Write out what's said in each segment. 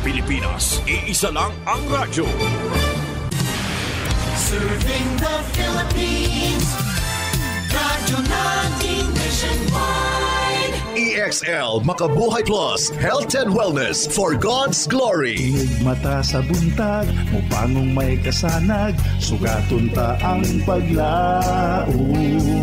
Pilipinas, iisa lang ang radyo. Serving the Philippines, radyo natin nationwide. EXL Makabuhay Plus, Health and Wellness for God's Glory. Inig mata sa buntag, mupangong may kasanag, sugaton ta ang paglaom.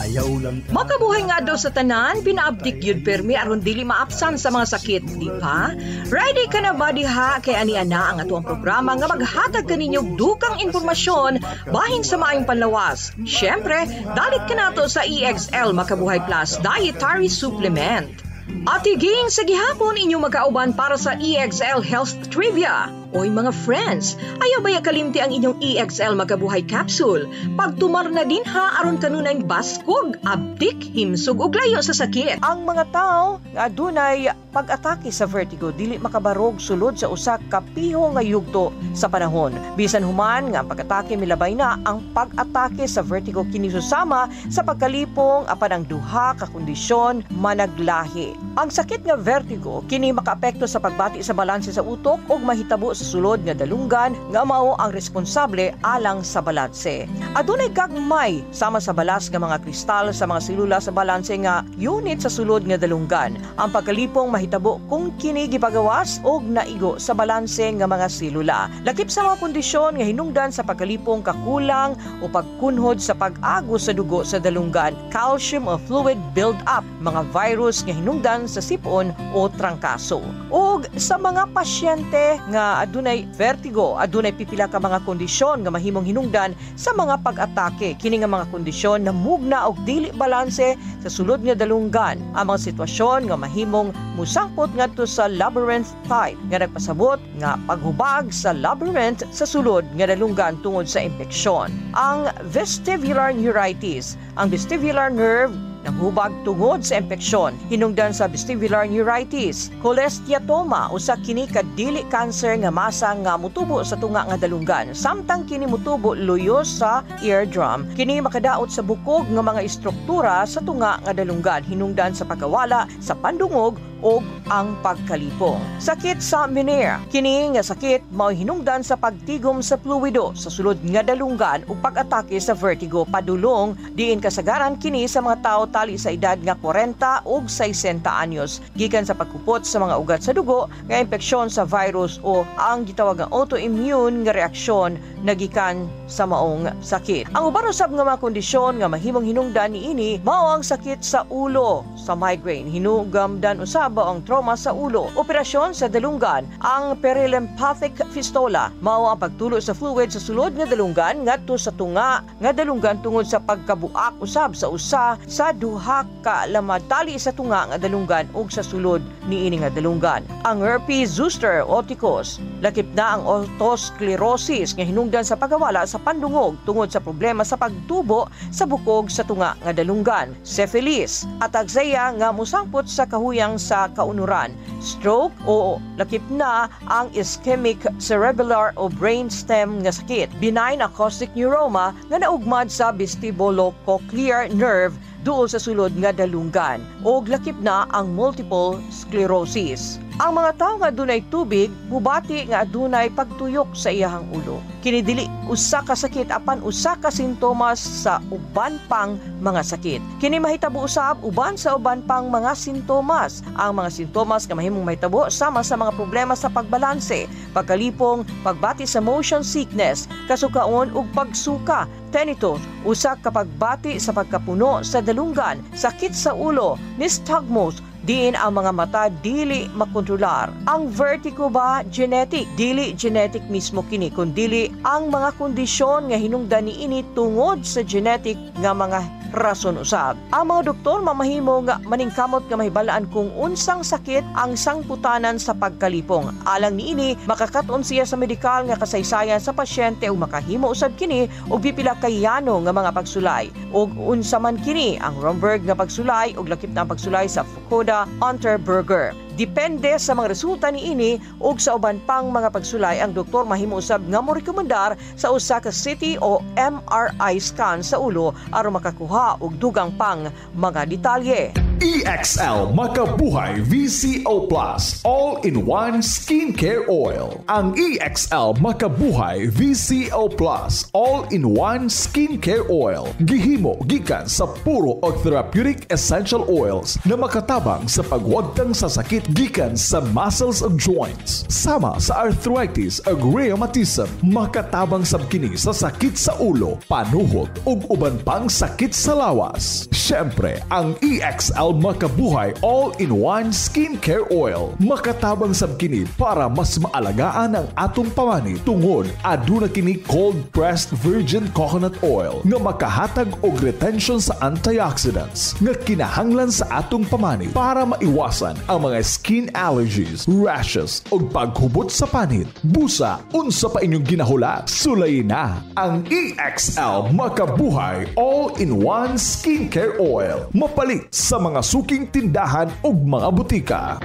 Ayaw lang ta. Makabuhay nga daw sa tanan, pinaabdik yun permi aron dili maapsan sa mga sakit, di ba? Ready ka na ba diha kay ani-ana ang atuang programa nga maghatag kaninyo dukang impormasyon bahin sa maayong panlawas. Syempre, dalit ka nato sa EXL Makabuhay Plus Dietary Supplement. At higing sa gihapon inyong magkauban para sa EXL Health Trivia. Oy mga friends, ayaw ba kalimti ang inyong EXL Magabuhay Capsule? Pagtumar na din ha aron kanunay baskog, abdik, himsog ug layo sa sakit. Ang mga tao nga adunay pag-atake sa vertigo dili makabarog sulod sa usa ka piho nga yugto sa panahon. Bisan human nga pag-atake milabay na ang pag-atake sa vertigo kini susama sa pagkalipong apan ang duha ka kondisyon managlahi. Ang sakit nga vertigo kini makaapekto sa pagbati sa balanse sa utok ug mahitabo sa sulod nga dalunggan nga mao ang responsable alang sa balanse. Adunay gagmay sama sa balas nga mga kristal sa mga selula sa balanse nga unit sa sulod nga dalunggan. Ang pagkalipong mahitabo kung kini gipagawas og naigo sa balanse nga mga selula. Lakip sa mga kondisyon nga hinungdan sa pagkalipong kakulang o pagkunhod sa pag-agos sa dugo sa dalunggan, calcium o fluid build up, mga virus nga hinungdan sa sipon o trangkaso. Og sa mga pasyente nga adunay vertigo, adunay pipila ka mga kondisyon nga mahimong hinungdan sa mga pag-atake. Kini nga mga kondisyon na mugna og dili balanse sa sulod nga dalunggan. Ang mga sitwasyon nga mahimong musangpot ngadto sa labyrinth type nga nagpasabot nga paghubag sa labyrinth sa sulod nga dalunggan tungod sa impeksyon. Ang vestibular neuritis, ang vestibular nerve nanghubag tungod sa impeksyon hinungdan sa vestibular neuritis. Cholesteatoma usa kini ka dili cancer nga masa nga mutubo sa tunga nga dalunggan. Samtang kini mutubo luyo sa eardrum, kini makadaot sa bukog nga mga istruktura sa tunga nga dalunggan hinungdan sa pagkawala sa pandungog o ang pagkalipong. Sakit sa Meniere, kini nga sakit mao hinungdan sa pagtigom sa fluido sa sulod nga dalunggan o pag-atake sa vertigo padulong diin kasagaran kini sa mga tao tali sa edad nga 40 ug 60 anyos gikan sa pagkupot sa mga ugat sa dugo nga impeksyon sa virus o ang gitawag nga autoimmune nga reaksyon nagikan sa maong sakit. Ang uban usab nga mga kondisyon nga mahimong hinungdan niini mao ang sakit sa ulo, sa migraine, hinunggamdan usab ang trauma sa ulo, operasyon sa dalunggan, ang perilymphatic fistula, mao ang pagtulo sa fluid sa sulod nga dalunggan ngadto sa tunga nga dalunggan tungod sa pagkabuak usab sa usa sa duha ka lamadali sa tunga nga dalunggan ug sa sulod niini nga dalunggan. Ang herpes zoster oticus, lakip na ang otosclerosis nga hinungdan sa pagawala sa pandungog tungod sa problema sa pagtubo sa bukog sa tunga nga dalunggan. Syphilis, ataxia nga musangpot sa kahuyang sa kaunuran. Stroke o lakip na ang ischemic cerebellar o brainstem nga sakit. Benign acoustic neuroma nga naugmad sa vestibulocochlear nerve duol sa sulod nga dalunggan. Og lakip na ang multiple sclerosis. Ang mga tao nga adunay tubig, mubati nga adunay pagtuyok sa iyahang ulo. Kini dili usa ka sakit apan usa ka sintomas sa uban pang mga sakit. Kini mahitabo usab uban sa uban pang mga sintomas. Ang mga sintomas nga mahimong mahitabo sama sa mga problema sa pagbalanse, pagkalipong, pagbati sa motion sickness, kasukaon ug pagsuka, tinnitus, usa ka pagbati sa pagkapuno sa dalunggan, sakit sa ulo, nystagmus, diin ang mga mata dili makontrolar. Ang vertigo ba genetic? Dili genetic mismo kini kundi ang mga kondisyon nga hinungdan niini tungod sa genetic nga mga rason usab. Ang mga doktor mamahimo nga maningkamot nga mahibalaan kung unsang sakit ang sangputanan sa pagkalipong. Alang niini makakaton siya sa medikal nga kasaysayan sa pasyente ug makahimo usab kini og pipila kay yano nga mga pagsulay. Og unsa man kini ang Romberg nga pagsulay og lakip na ang pagsulay sa Fukuda-Unterberger. Depende sa mga resulta niini ug sa uban pang mga pagsulay ang doktor mahimo usab nga morekomendar sa usa ka CT o MRI scan sa ulo aron makakuha og dugang pang mga detalye. EXL Makabuhay VCO Plus All-in-One Skincare Oil. Ang EXL Makabuhay VCO Plus All-in-One Skincare Oil gihimo gikan sa puro og therapeutic essential oils na makatabang sa pagwagtang sa sakit gikan sa muscles ug joints. Sama sa arthritis ug rheumatism, makatabang sab kini sa sakit sa ulo, panuhot ug uban pang sakit sa lawas. Syempre, ang EXL Makabuhay All-in-One Skincare Oil makatabang sab kini para mas maalagaan ang atong pamani tungod aduna kini cold pressed virgin coconut oil nga makahatag og retention sa antioxidants nga kinahanglan sa atong pamani para maiwasan ang mga skin allergies, rashes ug paghubot sa panit. Busa, unsa pa inyong ginahulat? Sulay na ang EXL Makabuhay All-in-One Skincare Oil. Mapalit sa mga suking tindahan ug mga butika.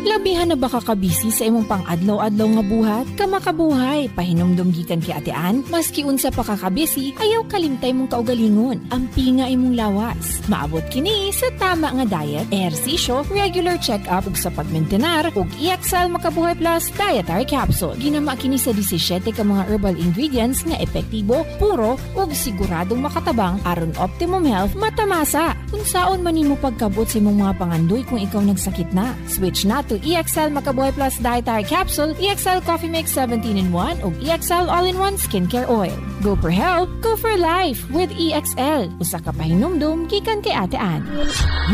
Labihan na ba kakabisi sa imong pang-adlaw-adlaw nga buhat? Kamakabuhay, pahinumdum gikan kay Ate Ann, maski unsa pa kakabisi, ayaw kalimtay mong kaugalingon. Ampi nga imong lawas. Maabot kini sa tama nga diet, ehersisyo, regular check-up ug sa pagmentenar ug EXL Makabuhay Plus Dietary Capsule. Ginama kini sa 17 ka mga herbal ingredients nga epektibo, puro ug siguradong makatabang aron optimum health matamasa. Kung saon man nimo pagkabot sa imong mga pangandoy kung ikaw nagsakit na, switch na to EXL Makabuhay Plus Dietary Capsule, EXL Coffee Mix 17-in-1 ug EXL All-in-One Skincare Oil. Go for health, go for life with EXL. Usa ka pahinumdum gikan kay Ate Ann.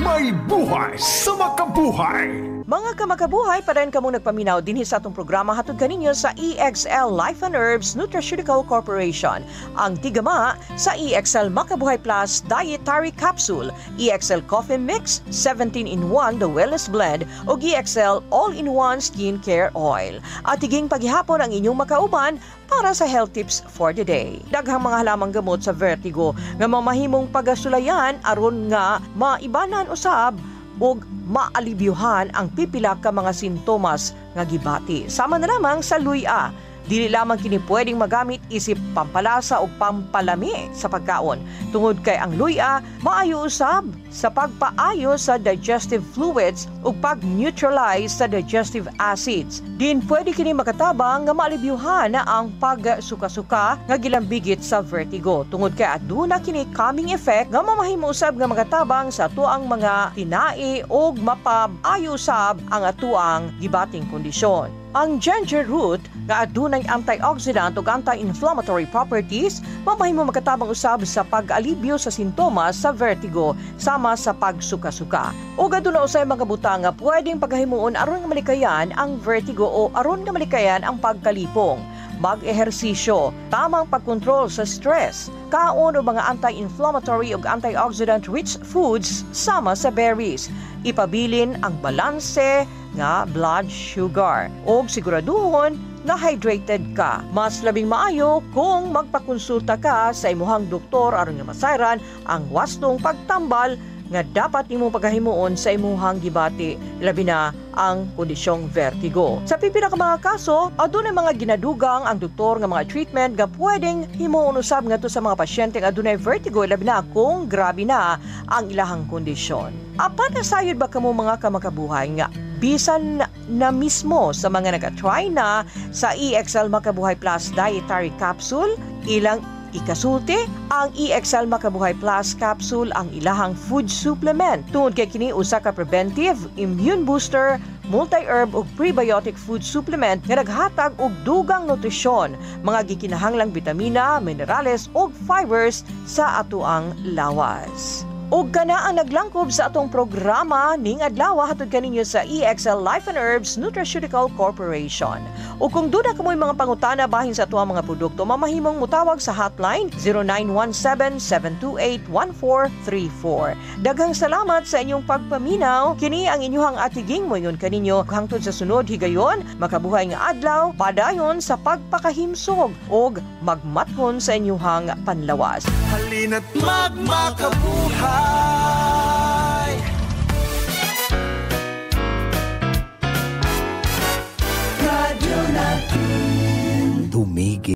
May buhay sa makabuhay! Mga kamakabuhay, padayon ka mong nagpaminaw dinhi sa atong programa hatod kaninyo sa EXL Life and Herbs Nutraceutical Corporation. Ang tigama sa EXL Makabuhay Plus Dietary Capsule, EXL Coffee Mix 17-in-1 The Wellness Blend o EXL All-in-One Skincare Oil. At higing paghihapon ang inyong makauban para sa health tips for the day. Daghang mga halamang gamot sa vertigo nga mamahimong pagasulayan aron nga maibanan usab ug maalibyuhan ang pipila ka mga sintomas nga gibati. Sama na lamang sa luya. Dili lamang kini pwedeng magamit isip pampalasa o pampalami sa pagkaon. Tungod kay ang luya, maayo usab sa pagpaayo sa digestive fluids o pag-neutralize sa digestive acids. Din pwede kini makatabang nga maalibyuhan na ang pagsuka-suka nga gilambigit sa vertigo. Tungod kay aduna kini calming effect nga mamahimo usab nga makatabang sa atuang mga tinai o mapaayo usab ang atuang gibating kondisyon. Ang ginger root nga adunay antioxidant ug anti-inflammatory properties mamahimo makatabang usab sa pag-alibyo sa sintomas sa vertigo sama sa pagsuka-suka. Ug aduna usay mga butang nga pwedeng paghimuon aron nga malikayan ang vertigo o aron nga malikayan ang pagkalipong. Mag-ehersisyo, tamang pagkontrol sa stress, kaon o mga anti-inflammatory ug antioxidant-rich foods sama sa berries. Ipabilin ang balanse nga blood sugar o siguraduhon na hydrated ka. Mas labing maayo kung magpakonsulta ka sa imuhang doktor aron nga masayran ang wastong pagtambal nga dapat nimo paghimuon sa imuhang gibati, labi na ang kondisyong vertigo. Sa pipila ka mga kaso, adunay mga ginadugang ang doktor nga mga treatment nga pwedeng himuon usab ngadto sa mga pasyente nga adunay vertigo, labi na kung grabe na ang ilahang kondisyon. Apan nasayod ba kamo mga kamakabuhay nga bisan na mismo sa mga nag-try na sa EXL Makabuhay Plus Dietary Capsule, ilang ikasulti, ang EXL Makabuhay Plus Capsule ang ilahang food supplement. Tungod kay kini usa ka preventive, immune booster, multi-herb ug prebiotic food supplement nga naghatag og dugang nutrisyon, mga gikinahanglang bitamina, minerales ug fibers sa atoang lawas. Ug kana ang naglangkob sa atong programa ning adlaw hatod kaninyo sa EXL Life and Herbs Nutraceutical Corporation. Ug kung duda kamoy mga pangutana bahin sa atuang mga produkto, mamahimong mutawag sa hotline 0917-728-1434. Daghang salamat sa inyong pagpaminaw. Kini ang inyong atiging moyon kaninyo hangtod sa sunod higayon, makabuhay nga adlaw, padayon sa pagpakahimsog ug magmathon sa inyong panlawas. Halina't magmakabuhay. Radyo natin. Tumigil.